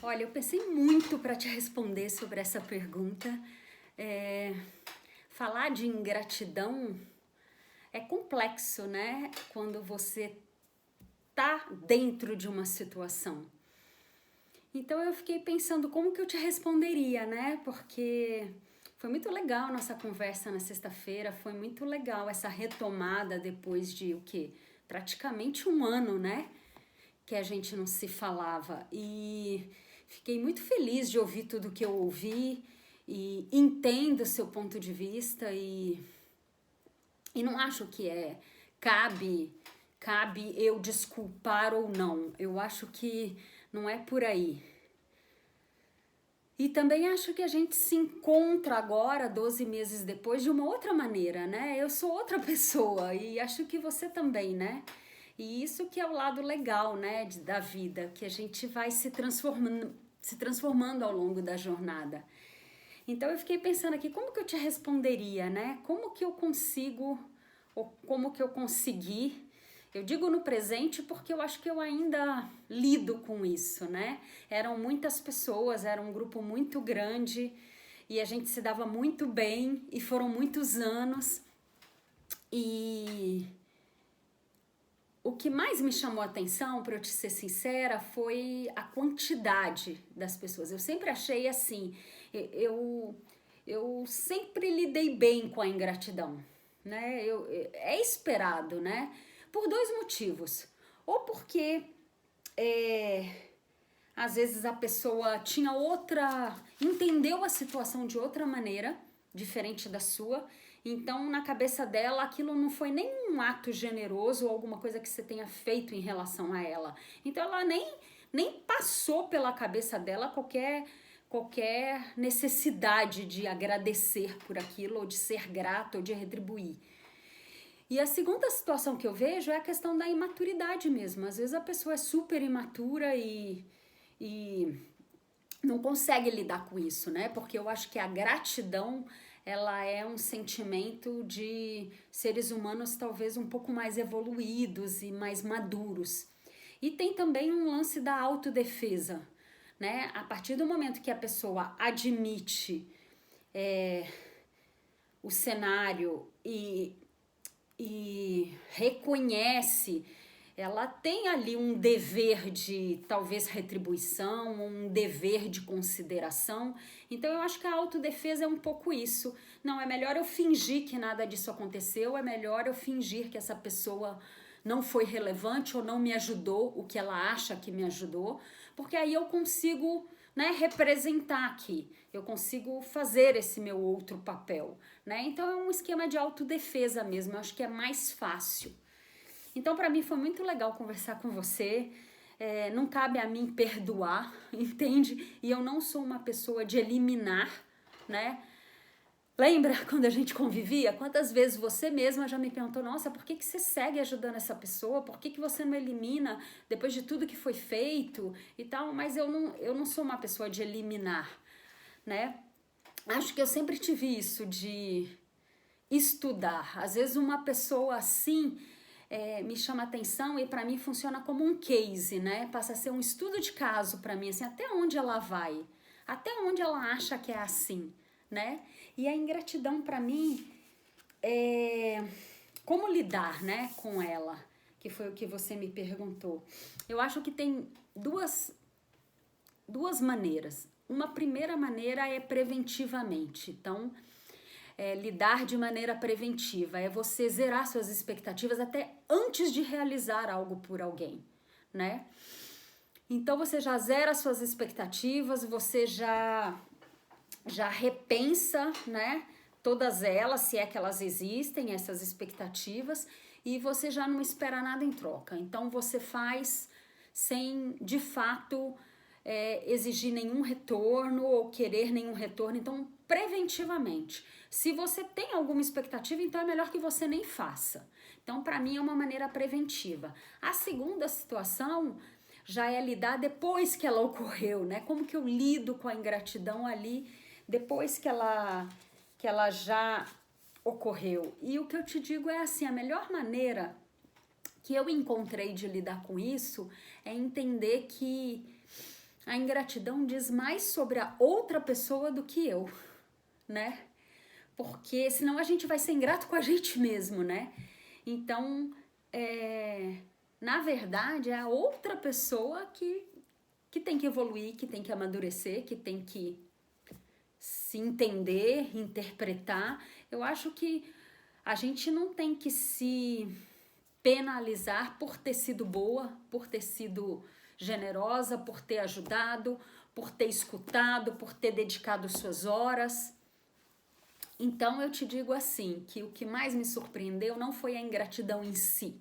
Olha, eu pensei muito para te responder sobre essa pergunta. Falar de ingratidão é complexo, né? Quando você tá dentro de uma situação. Então eu fiquei pensando como que eu te responderia, né? Porque foi muito legal a nossa conversa na sexta-feira, foi muito legal essa retomada depois de o quê? Praticamente um ano, né? Que a gente não se falava. E fiquei muito feliz de ouvir tudo que eu ouvi e entendo o seu ponto de vista e não acho que cabe eu desculpar ou não. Eu acho que não é por aí. E também acho que a gente se encontra agora, 12 meses depois, de uma outra maneira, né? Eu sou outra pessoa e acho que você também, né? E isso que é o lado legal, né, da vida, que a gente vai se transformando ao longo da jornada. Então eu fiquei pensando aqui, como que eu te responderia, né? Como que eu consigo, ou como que eu consegui. Eu digo no presente porque eu acho que eu ainda lido com isso, né? Eram muitas pessoas, era um grupo muito grande e a gente se dava muito bem e foram muitos anos. E o que mais me chamou a atenção, para eu te ser sincera, foi a quantidade das pessoas. Eu sempre achei assim, eu sempre lidei bem com a ingratidão, né? É esperado, né? Por dois motivos. Ou porque às vezes a pessoa tinha entendeu a situação de outra maneira, diferente da sua. Então, na cabeça dela, aquilo não foi nem um ato generoso ou alguma coisa que você tenha feito em relação a ela. Então, ela nem passou pela cabeça dela qualquer necessidade de agradecer por aquilo, ou de ser grato, ou de retribuir. E a segunda situação que eu vejo é a questão da imaturidade mesmo. Às vezes a pessoa é super imatura e não consegue lidar com isso, né? Porque eu acho que a gratidão, ela é um sentimento de seres humanos talvez um pouco mais evoluídos e mais maduros. E tem também um lance da autodefesa, né? A partir do momento que a pessoa admite o cenário e reconhece, ela tem ali um dever de talvez retribuição, um dever de consideração. Então eu acho que a autodefesa é um pouco isso. Não, é melhor eu fingir que nada disso aconteceu, é melhor eu fingir que essa pessoa não foi relevante ou não me ajudou o que ela acha que me ajudou, porque aí eu consigo, né, representar aqui, eu consigo fazer esse meu outro papel, né? Então é um esquema de autodefesa mesmo, eu acho que é mais fácil. Então para mim foi muito legal conversar com você, não cabe a mim perdoar, entende? E eu não sou uma pessoa de eliminar, né? Lembra quando a gente convivia? Quantas vezes você mesma já me perguntou, nossa, por que você segue ajudando essa pessoa? Por que você não elimina depois de tudo que foi feito e tal? Mas eu não sou uma pessoa de eliminar, né? Acho que eu sempre tive isso de estudar. Às vezes uma pessoa assim me chama atenção e para mim funciona como um case, né? Passa a ser um estudo de caso para mim, assim, até onde ela vai, até onde ela acha que é assim, né? E a ingratidão para mim é como lidar, né, com ela, que foi o que você me perguntou. Eu acho que tem duas maneiras. Uma primeira maneira é preventivamente. Então, lidar de maneira preventiva é você zerar suas expectativas até antes de realizar algo por alguém, né? Então você já zera suas expectativas, você já repensa, né? Todas elas, se é que elas existem, essas expectativas, e você já não espera nada em troca. Então você faz sem, de fato, exigir nenhum retorno ou querer nenhum retorno. Então, preventivamente. Se você tem alguma expectativa, então é melhor que você nem faça. Então, para mim, é uma maneira preventiva. A segunda situação já é lidar depois que ela ocorreu, né? Como que eu lido com a ingratidão ali depois que ela já ocorreu. E o que eu te digo é assim, a melhor maneira que eu encontrei de lidar com isso é entender que a ingratidão diz mais sobre a outra pessoa do que eu, né? Porque senão a gente vai ser ingrato com a gente mesmo, né? Então, na verdade, é a outra pessoa que tem que evoluir, que tem que amadurecer, que tem que se entender, interpretar. Eu acho que a gente não tem que se penalizar por ter sido boa, por ter sido generosa, por ter ajudado, por ter escutado, por ter dedicado suas horas. Então eu te digo assim, que o que mais me surpreendeu não foi a ingratidão em si.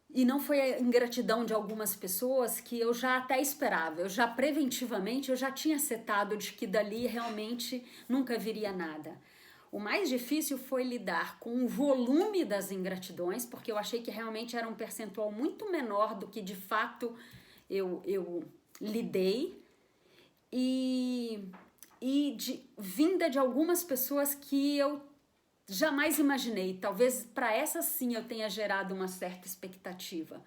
E não foi a ingratidão de algumas pessoas que eu já até esperava. Eu já preventivamente, eu já tinha setado de que dali realmente nunca viria nada. O mais difícil foi lidar com o volume das ingratidões, porque eu achei que realmente era um percentual muito menor do que de fato eu lidei. Vinda de algumas pessoas que eu jamais imaginei. Talvez para essa sim eu tenha gerado uma certa expectativa.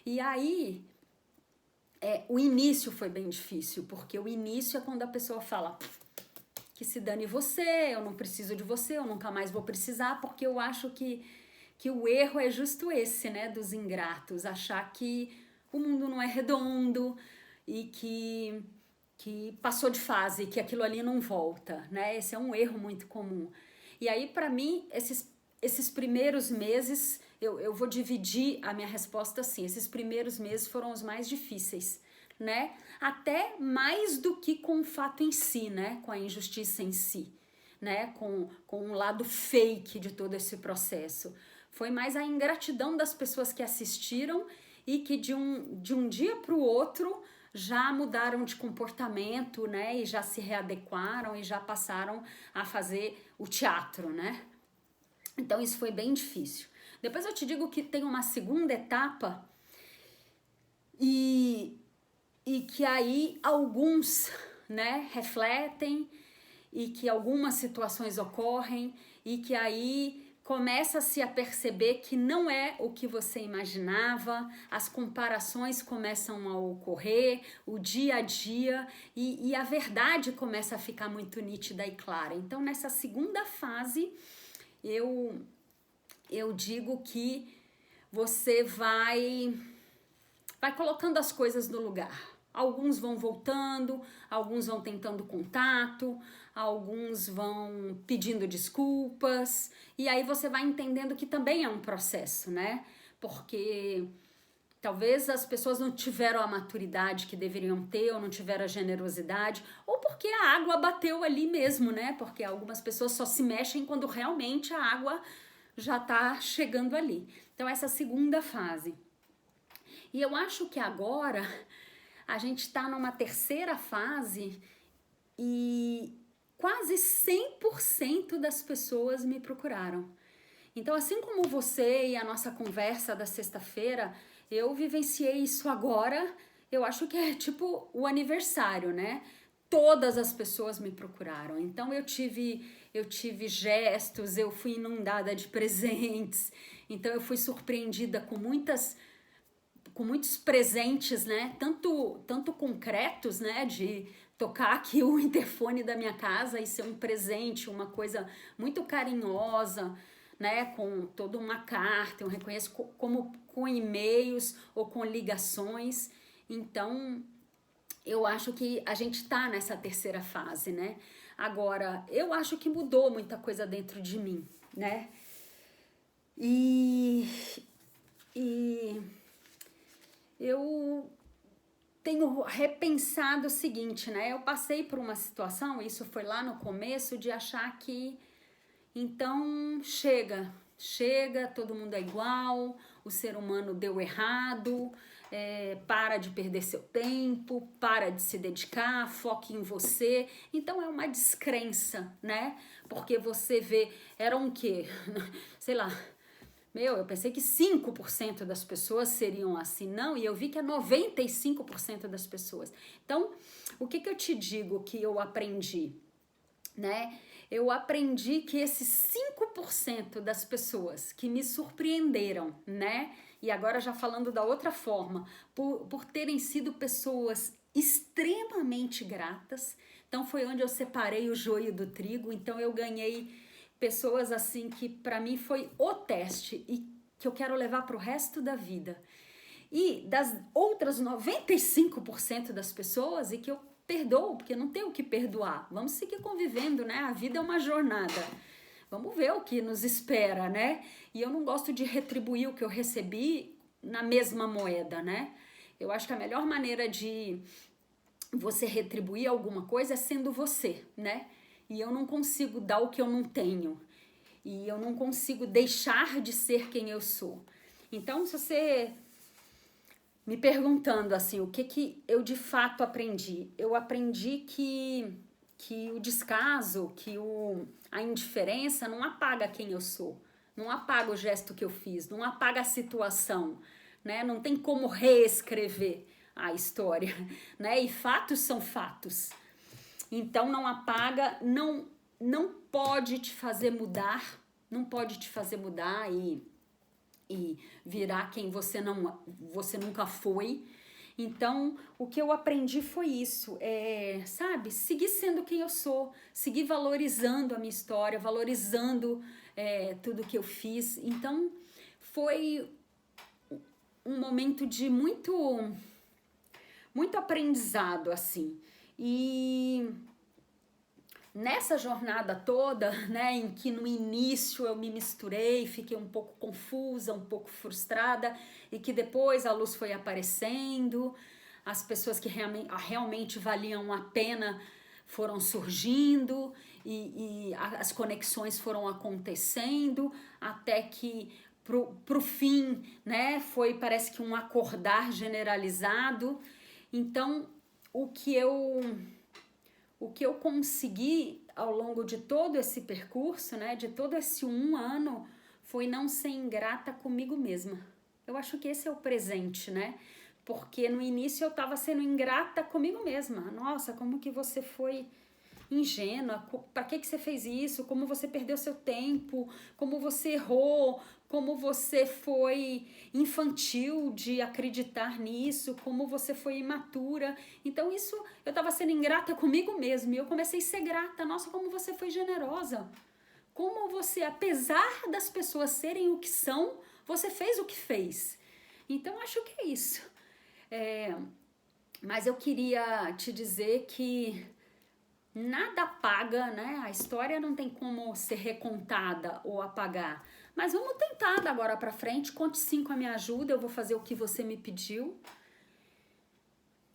E aí, o início foi bem difícil, porque o início é quando a pessoa fala que se dane você, eu não preciso de você, eu nunca mais vou precisar, porque eu acho que o erro é justo esse, né, dos ingratos, achar que o mundo não é redondo e que passou de fase, que aquilo ali não volta, né? Esse é um erro muito comum. E aí, para mim, esses primeiros meses, eu vou dividir a minha resposta assim, esses primeiros meses foram os mais difíceis, né? Até mais do que com o fato em si, né? Com a injustiça em si, né? Com o lado fake de todo esse processo. Foi mais a ingratidão das pessoas que assistiram e que de um dia para o outro já mudaram de comportamento, né? E já se readequaram e já passaram a fazer o teatro, né? Então isso foi bem difícil. Depois eu te digo que tem uma segunda etapa e que aí alguns, né, refletem e que algumas situações ocorrem e que aí começa-se a perceber que não é o que você imaginava, as comparações começam a ocorrer, o dia a dia, e a verdade começa a ficar muito nítida e clara. Então, nessa segunda fase, eu digo que você vai colocando as coisas no lugar. Alguns vão voltando, alguns vão tentando contato, alguns vão pedindo desculpas, e aí você vai entendendo que também é um processo, né? Porque talvez as pessoas não tiveram a maturidade que deveriam ter, ou não tiveram a generosidade, ou porque a água bateu ali mesmo, né? Porque algumas pessoas só se mexem quando realmente a água já tá chegando ali. Então, essa segunda fase. E eu acho que agora a gente está numa terceira fase e quase 100% das pessoas me procuraram. Então, assim como você e a nossa conversa da sexta-feira, eu vivenciei isso agora, eu acho que é tipo o aniversário, né? Todas as pessoas me procuraram. Então, eu tive gestos, eu fui inundada de presentes, então eu fui surpreendida com muitos presentes, né? Tanto concretos, né? De tocar aqui o interfone da minha casa e ser um presente, uma coisa muito carinhosa, né? Com toda uma carta, eu reconheço como com e-mails ou com ligações. Então, eu acho que a gente tá nessa terceira fase, né? Agora, eu acho que mudou muita coisa dentro de mim, né? E eu tenho repensado o seguinte, né? Eu passei por uma situação, isso foi lá no começo, de achar que então chega, todo mundo é igual, o ser humano deu errado, para de perder seu tempo, para de se dedicar, foque em você. Então é uma descrença, né? Porque você vê, eram o quê? Sei lá, eu pensei que 5% das pessoas seriam assim, não, e eu vi que é 95% das pessoas. Então, o que eu te digo que eu aprendi, né? Eu aprendi que esses 5% das pessoas que me surpreenderam, né? e agora já falando da outra forma, por terem sido pessoas extremamente gratas. Então foi onde eu separei o joio do trigo. Então eu ganhei pessoas assim que para mim foi o teste e que eu quero levar para o resto da vida. E das outras 95% das pessoas e que eu perdoo, porque não tem o que perdoar. Vamos seguir convivendo, né? A vida é uma jornada. Vamos ver o que nos espera, né? E eu não gosto de retribuir o que eu recebi na mesma moeda, né? Eu acho que a melhor maneira de você retribuir alguma coisa é sendo você, né? E eu não consigo dar o que eu não tenho. E eu não consigo deixar de ser quem eu sou. Então, se você me perguntando assim, o que eu de fato aprendi? Eu aprendi que o descaso, a indiferença não apaga quem eu sou. Não apaga o gesto que eu fiz, não apaga a situação, né? Não tem como reescrever a história, né? E fatos são fatos. Então não apaga, não pode te fazer mudar, não pode te fazer mudar e virar quem você nunca foi. Então, o que eu aprendi foi isso, sabe? Seguir sendo quem eu sou, seguir valorizando a minha história, valorizando tudo que eu fiz. Então, foi um momento de muito aprendizado, assim. E nessa jornada toda, né, em que no início eu me misturei, fiquei um pouco confusa, um pouco frustrada, e que depois a luz foi aparecendo, as pessoas que realmente valiam a pena foram surgindo, e as conexões foram acontecendo, até que pro fim, né, parece que um acordar generalizado. Então, o que eu consegui ao longo de todo esse percurso, né, de todo esse 1 ano, foi não ser ingrata comigo mesma. Eu acho que esse é o presente, né? Porque no início eu estava sendo ingrata comigo mesma. Nossa, como que você foi ingênua? Para que você fez isso? Como você perdeu seu tempo? Como você errou? Como você foi infantil de acreditar nisso? Como você foi imatura? Então isso, eu estava sendo ingrata comigo mesma e eu comecei a ser grata. Nossa, como você foi generosa. Como você, apesar das pessoas serem o que são, você fez o que fez. Então acho que é isso. Mas eu queria te dizer que nada apaga, né? A história não tem como ser recontada ou apagar. Mas vamos tentar da agora pra frente. Conte sim com a minha ajuda. Eu vou fazer o que você me pediu.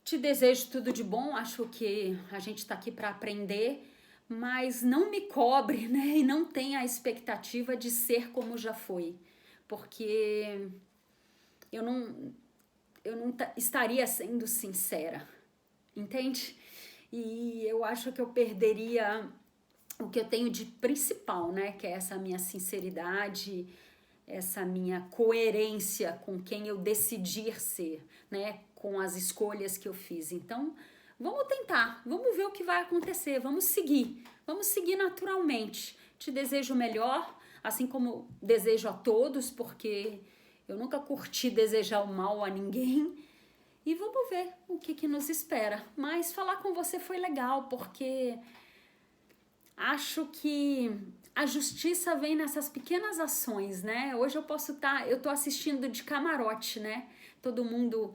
Te desejo tudo de bom. Acho que a gente tá aqui para aprender. Mas não me cobre, né? E não tenha a expectativa de ser como já foi. Porque eu não estaria sendo sincera. Entende? E eu acho que eu perderia o que eu tenho de principal, né? Que é essa minha sinceridade, essa minha coerência com quem eu decidi ser, né? Com as escolhas que eu fiz. Então, vamos tentar, vamos ver o que vai acontecer, vamos seguir naturalmente. Te desejo o melhor, assim como desejo a todos, porque eu nunca curti desejar o mal a ninguém. E vamos ver o que nos espera. Mas falar com você foi legal, porque acho que a justiça vem nessas pequenas ações, né? Hoje eu tô assistindo de camarote, né? Todo mundo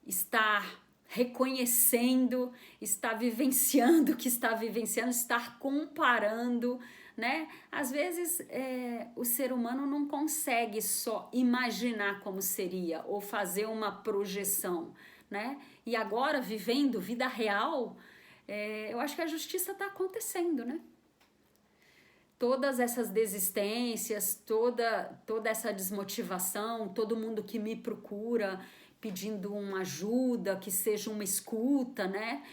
está reconhecendo, está vivenciando o que está vivenciando, está comparando, né? Às vezes o ser humano não consegue só imaginar como seria ou fazer uma projeção, né? E agora, vivendo vida real, eu acho que a justiça está acontecendo, né? Todas essas desistências, toda essa desmotivação, todo mundo que me procura pedindo uma ajuda, que seja uma escuta, né?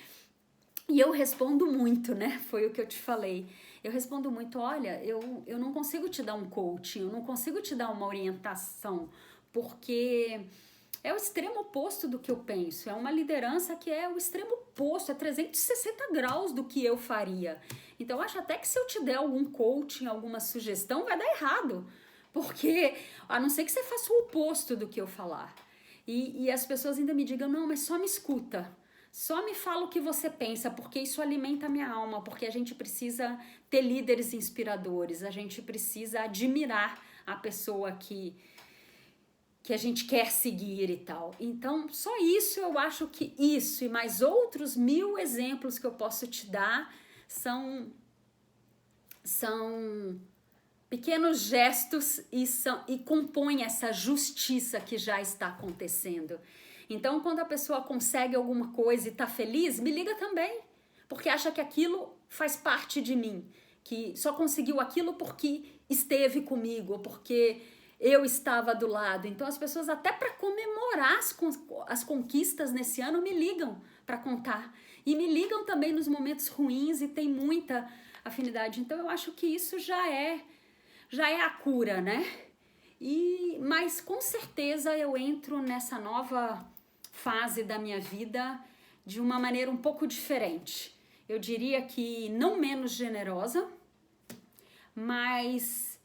E eu respondo muito, né? Foi o que eu te falei. Eu respondo muito, olha, eu não consigo te dar um coaching, eu não consigo te dar uma orientação, porque é o extremo oposto do que eu penso. É uma liderança que é o extremo oposto, é 360 graus do que eu faria. Então, eu acho até que se eu te der algum coaching, alguma sugestão, vai dar errado, Porque, a não ser que você faça o oposto do que eu falar. E as pessoas ainda me digam, não, mas só me escuta. Só me fala o que você pensa, porque isso alimenta a minha alma, porque a gente precisa ter líderes inspiradores, a gente precisa admirar a pessoa que a gente quer seguir e tal. Então, só isso, eu acho que isso e mais outros 1000 exemplos que eu posso te dar são pequenos gestos e compõem essa justiça que já está acontecendo. Então, quando a pessoa consegue alguma coisa e está feliz, me liga também, porque acha que aquilo faz parte de mim, que só conseguiu aquilo porque esteve comigo, ou porque eu estava do lado. Então, as pessoas, até para comemorar as conquistas nesse ano, me ligam para contar. E me ligam também nos momentos ruins e tem muita afinidade. Então, eu acho que isso já é a cura, né? Mas com certeza eu entro nessa nova fase da minha vida de uma maneira um pouco diferente. Eu diria que não menos generosa, mas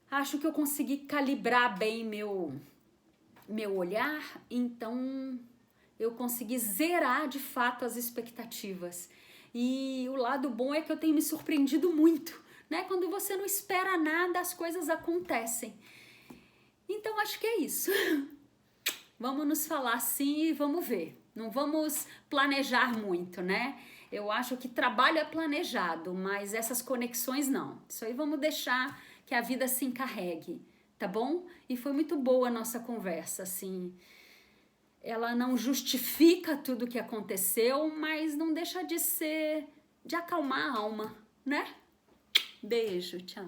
acho que eu consegui calibrar bem meu olhar, então eu consegui zerar de fato as expectativas. E o lado bom é que eu tenho me surpreendido muito, né? Quando você não espera nada, as coisas acontecem. Então acho que é isso. Vamos nos falar assim e vamos ver. Não vamos planejar muito, né? Eu acho que trabalho é planejado, mas essas conexões não. Isso aí vamos deixar que a vida se encarregue, tá bom? E foi muito boa a nossa conversa, assim. Ela não justifica tudo o que aconteceu, mas não deixa de acalmar a alma, né? Beijo, tchau.